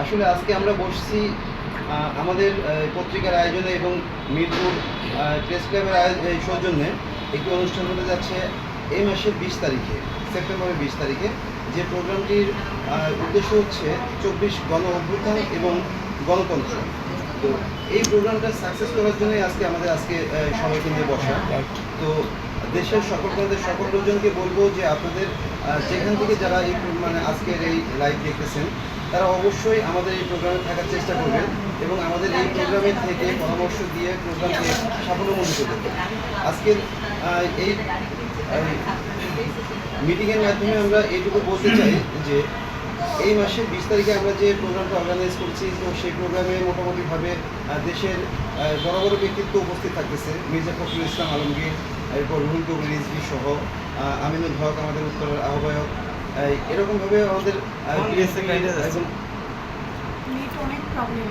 আসলে আজকে আমরা বসছি আমাদের পত্রিকার আয়োজনে এবং মিরপুর প্রেস ক্লাবের এই সৌজন্যে একটি অনুষ্ঠান হতে যাচ্ছে এই মাসের 20 তারিখে, সেপ্টেম্বরের 20 তারিখে। যে প্রোগ্রামটির উদ্দেশ্য হচ্ছে 24 গণ অভ্যুত্থান এবং গণতন্ত্র। তো এই প্রোগ্রামটা সাকসেস করার জন্যই আজকে সবাইকে নিয়ে বসা। তো দেশের সকল প্রান্তের সকল লোকজনকে বলবো যে আপনাদের যেখান থেকে যারা এই আজকের এই লাইভ দেখতেছেন, তারা অবশ্যই আমাদের এই প্রোগ্রামে থাকার চেষ্টা করবেন এবং আমাদের এই প্রোগ্রামে থেকে পরামর্শ দিয়ে প্রোগ্রামকে সাফল্যমণ্ডিত করবেন। আজকের এই মিটিংয়ের মাধ্যমে আমরা এইটুকু বলতে চাই যে এই মাসের 20 তারিখে আমরা যে প্রোগ্রামটা অর্গানাইজ করছি, তো সেই প্রোগ্রামে মোটামুটিভাবে দেশের বড় বড় ব্যক্তিত্ব উপস্থিত থাকতেছে। মির্জা ফখরুল ইসলাম আলমগীর, এরপর রুহুল কবির রিজভী সহ আমিনুল হক আমাদের উত্তরের আহ্বায়ক, এরকমভাবে আমাদের অনেক প্রবলেম।